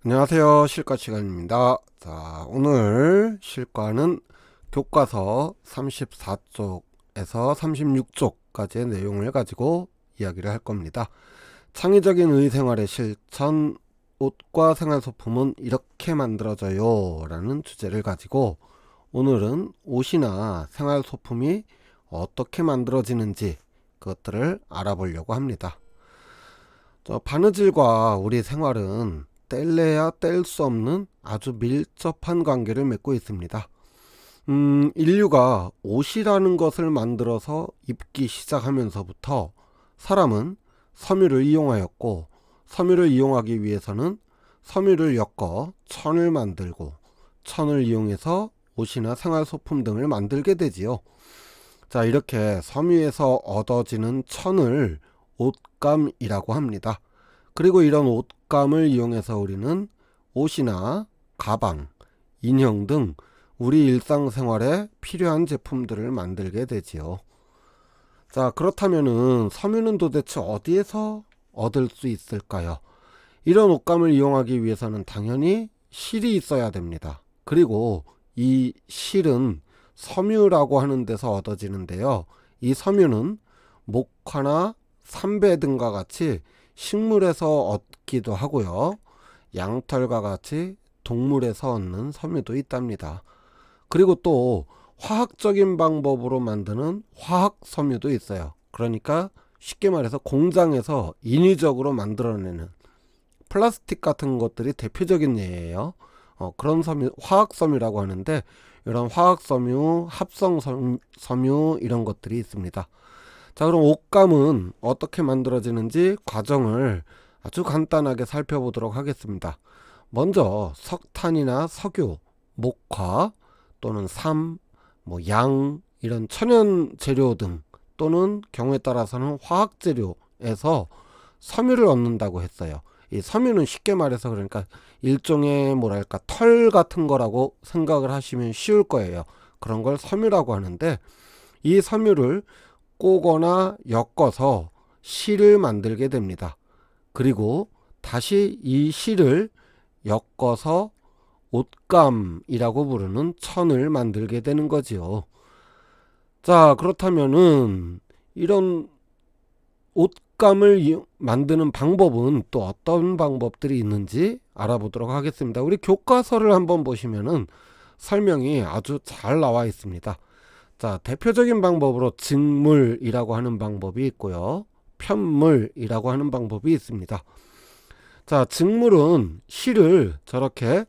안녕하세요. 실과 시간입니다. 자, 오늘 실과는 교과서 34쪽에서 36쪽까지의 내용을 가지고 이야기를 할 겁니다. 창의적인 의생활의 실천, 옷과 생활소품은 이렇게 만들어져요 라는 주제를 가지고 오늘은 옷이나 생활소품이 어떻게 만들어지는지 그것들을 알아보려고 합니다. 바느질과 우리 생활은 뗄래야 뗄 수 없는 아주 밀접한 관계를 맺고 있습니다. 인류가 옷이라는 것을 만들어서 입기 시작하면서부터 사람은 섬유를 이용하였고, 섬유를 이용하기 위해서는 섬유를 엮어 천을 만들고, 천을 이용해서 옷이나 생활소품 등을 만들게 되지요. 자, 이렇게 섬유에서 얻어지는 천을 옷감이라고 합니다. 그리고 이런 옷감을 이용해서 우리는 옷이나 가방, 인형 등 우리 일상생활에 필요한 제품들을 만들게 되지요. 자, 그렇다면은 섬유는 도대체 어디에서 얻을 수 있을까요? 이런 옷감을 이용하기 위해서는 당연히 실이 있어야 됩니다. 그리고 이 실은 섬유라고 하는 데서 얻어지는데요. 이 섬유는 목화나 삼배 등과 같이 식물에서 얻기도 하고요. 양털과 같이 동물에서 얻는 섬유도 있답니다. 그리고 또 화학적인 방법으로 만드는 화학 섬유도 있어요. 그러니까 쉽게 말해서 공장에서 인위적으로 만들어내는 플라스틱 같은 것들이 대표적인 예예요. 그런 섬유, 화학 섬유라고 하는데 이런 화학 섬유, 합성 섬유 이런 것들이 있습니다. 자, 그럼 옷감은 어떻게 만들어지는지 과정을 아주 간단하게 살펴보도록 하겠습니다. 먼저 석탄이나 석유, 목화 또는 삼, 양 이런 천연 재료 등 또는 경우에 따라서는 화학 재료에서 섬유를 얻는다고 했어요. 이 섬유는 쉽게 말해서 그러니까 일종의 뭐랄까 털 같은 거라고 생각을 하시면 쉬울 거예요. 그런 걸 섬유라고 하는데 이 섬유를 꼬거나 엮어서 실을 만들게 됩니다. 그리고 다시 이 실을 엮어서 옷감이라고 부르는 천을 만들게 되는 거지요. 자, 그렇다면은 이런 옷감을 만드는 방법은 또 어떤 방법들이 있는지 알아보도록 하겠습니다. 우리 교과서를 한번 보시면은 설명이 아주 잘 나와 있습니다. 자, 대표적인 방법으로 직물이라고 하는 방법이 있고요. 편물이라고 하는 방법이 있습니다. 자, 직물은 실을 저렇게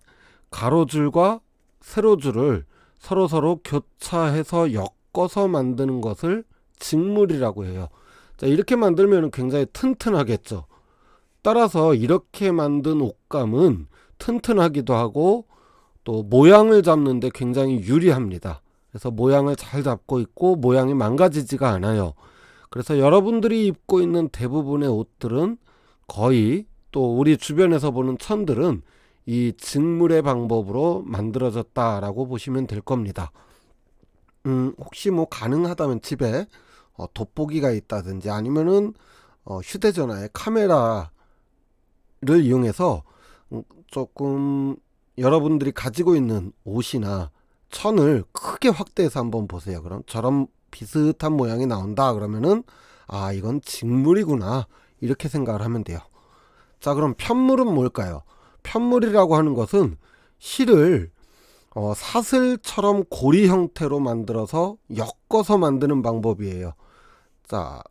가로줄과 세로줄을 서로 교차해서 엮어서 만드는 것을 직물이라고 해요. 자, 이렇게 만들면 굉장히 튼튼하겠죠. 따라서 이렇게 만든 옷감은 튼튼하기도 하고 또 모양을 잡는데 굉장히 유리합니다. 그래서 모양을 잘 잡고 있고 모양이 망가지지가 않아요. 그래서 여러분들이 입고 있는 대부분의 옷들은 거의 또 우리 주변에서 보는 천들은 이 직물의 방법으로 만들어졌다라고 보시면 될 겁니다. 혹시 가능하다면 집에 돋보기가 있다든지 아니면은 휴대전화에 카메라를 이용해서 조금 여러분들이 가지고 있는 옷이나 천을 크게 확대해서 한번 보세요. 그럼 저런 비슷한 모양이 나온다 그러면은 아, 이건 직물이구나 이렇게 생각을 하면 돼요. 자, 그럼 편물은 뭘까요? 편물이라고 하는 것은 실을 사슬처럼 고리 형태로 만들어서 엮어서 만드는 방법이에요. 자,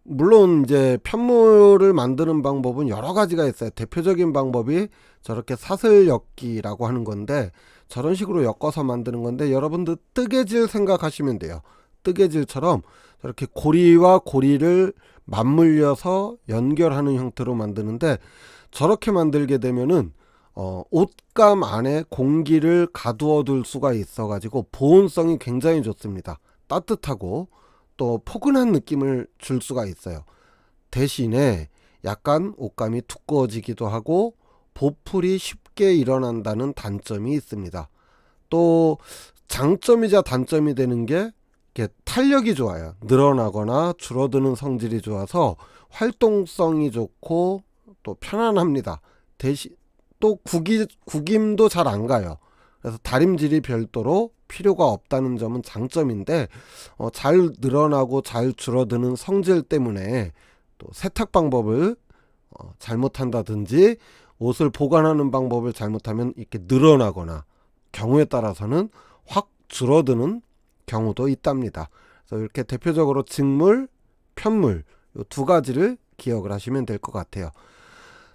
물론 이제 편물을 만드는 방법은 여러 가지가 있어요. 대표적인 방법이 저렇게 사슬 엮기라고 하는 건데 저런 식으로 엮어서 만드는 건데 여러분들 뜨개질 생각하시면 돼요. 뜨개질처럼 저렇게 고리와 고리를 맞물려서 연결하는 형태로 만드는데 저렇게 만들게 되면은 옷감 안에 공기를 가두어 둘 수가 있어 가지고 보온성이 굉장히 좋습니다. 따뜻하고 또 포근한 느낌을 줄 수가 있어요. 대신에 약간 옷감이 두꺼워지기도 하고 보풀이 쉽게 일어난다는 단점이 있습니다. 또 장점이자 단점이 되는 게 탄력이 좋아요. 늘어나거나 줄어드는 성질이 좋아서 활동성이 좋고 또 편안합니다. 또 구김도 잘 안 가요. 그래서 다림질이 별도로 필요가 없다는 점은 장점인데 잘 늘어나고 잘 줄어드는 성질 때문에 또 세탁 방법을 잘못한다든지 옷을 보관하는 방법을 잘못하면 이렇게 늘어나거나 경우에 따라서는 확 줄어드는 경우도 있답니다. 그래서 이렇게 대표적으로 직물, 편물 이 두 가지를 기억을 하시면 될 것 같아요.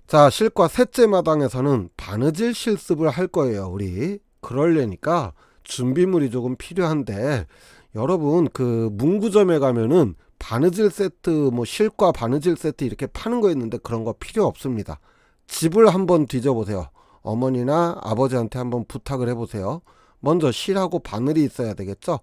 자, 실과 셋째 마당에서는 바느질 실습을 할 거예요. 우리 그러려니까 준비물이 조금 필요한데, 여러분 그 문구점에 가면은 바느질 세트, 뭐 실과 바느질 세트 이렇게 파는 거 있는데 그런 거 필요 없습니다. 집을 한번 뒤져보세요. 어머니나 아버지한테 한번 부탁을 해보세요. 먼저 실하고 바늘이 있어야 되겠죠.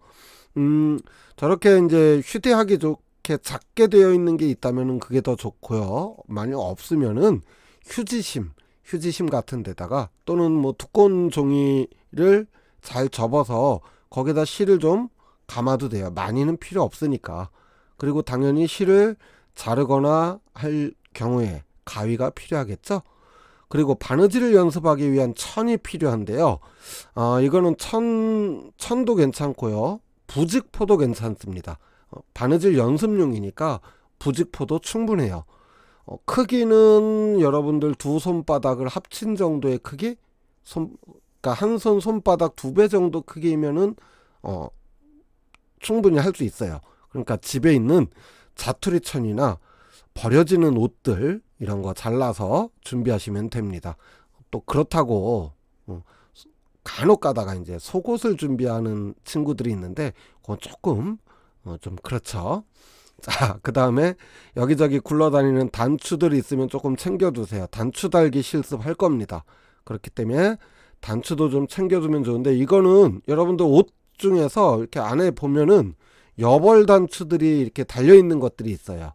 저렇게 이제 휴대하기 좋게 작게 되어 있는 게 있다면은 그게 더 좋고요. 만약 없으면은 휴지심 같은 데다가, 또는 뭐 두꺼운 종이를 잘 접어서 거기다 실을 좀 감아도 돼요. 많이는 필요 없으니까. 그리고 당연히 실을 자르거나 할 경우에 가위가 필요하겠죠. 그리고 바느질을 연습하기 위한 천이 필요한데요. 이거는 천도 괜찮고요. 부직포도 괜찮습니다. 바느질 연습용이니까 부직포도 충분해요. 크기는 여러분들 두 손바닥을 합친 정도의 크기, 그러니까 한 손 손바닥 2배 정도 크기면은 충분히 할 수 있어요. 그러니까 집에 있는 자투리천이나 버려지는 옷들 이런 거 잘라서 준비하시면 됩니다. 또 그렇다고 간혹 가다가 이제 속옷을 준비하는 친구들이 있는데 그건 조금 좀 그렇죠. 자, 그 다음에 여기저기 굴러다니는 단추들이 있으면 조금 챙겨두세요. 단추 달기 실습할 겁니다. 그렇기 때문에 단추도 좀 챙겨두면 좋은데, 이거는 여러분들 옷 중에서 이렇게 안에 보면은 여벌 단추들이 이렇게 달려있는 것들이 있어요.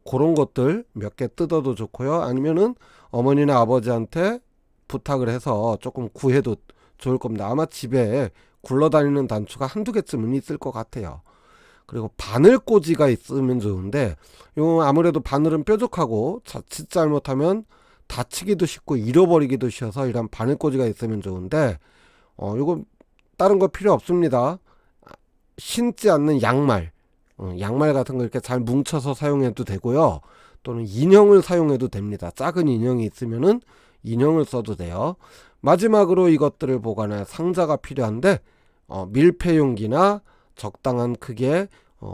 그런 것들 몇 개 뜯어도 좋고요. 아니면은 어머니나 아버지한테 부탁을 해서 조금 구해도 좋을 겁니다. 아마 집에 굴러다니는 단추가 한두 개쯤은 있을 것 같아요. 그리고 바늘꽂이가 있으면 좋은데, 요 아무래도 바늘은 뾰족하고 자칫 잘못하면 다치기도 쉽고 잃어버리기도 쉬워서 이런 바늘꽂이가 있으면 좋은데, 요거 다른 거 필요 없습니다. 신지 않는 양말, 양말 같은 거 이렇게 잘 뭉쳐서 사용해도 되고요. 또는 인형을 사용해도 됩니다. 작은 인형이 있으면은 인형을 써도 돼요. 마지막으로 이것들을 보관할 상자가 필요한데, 밀폐용기나 적당한 크기의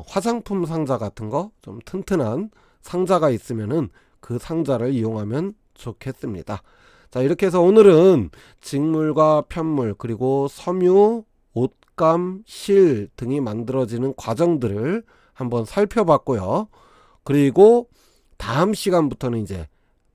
화장품 상자 같은 거, 좀 튼튼한 상자가 있으면은 그 상자를 이용하면 좋겠습니다. 자, 이렇게 해서 오늘은 직물과 편물, 그리고 섬유, 옷감, 실 등이 만들어지는 과정들을 한번 살펴봤고요. 그리고 다음 시간부터는 이제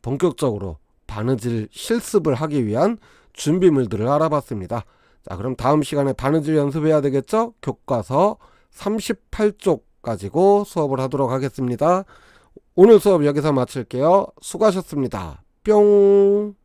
본격적으로 바느질 실습을 하기 위한 준비물들을 알아봤습니다. 자, 그럼 다음 시간에 바느질 연습해야 되겠죠? 교과서 38쪽 가지고 수업을 하도록 하겠습니다. 오늘 수업 여기서 마칠게요. 수고하셨습니다. 뿅.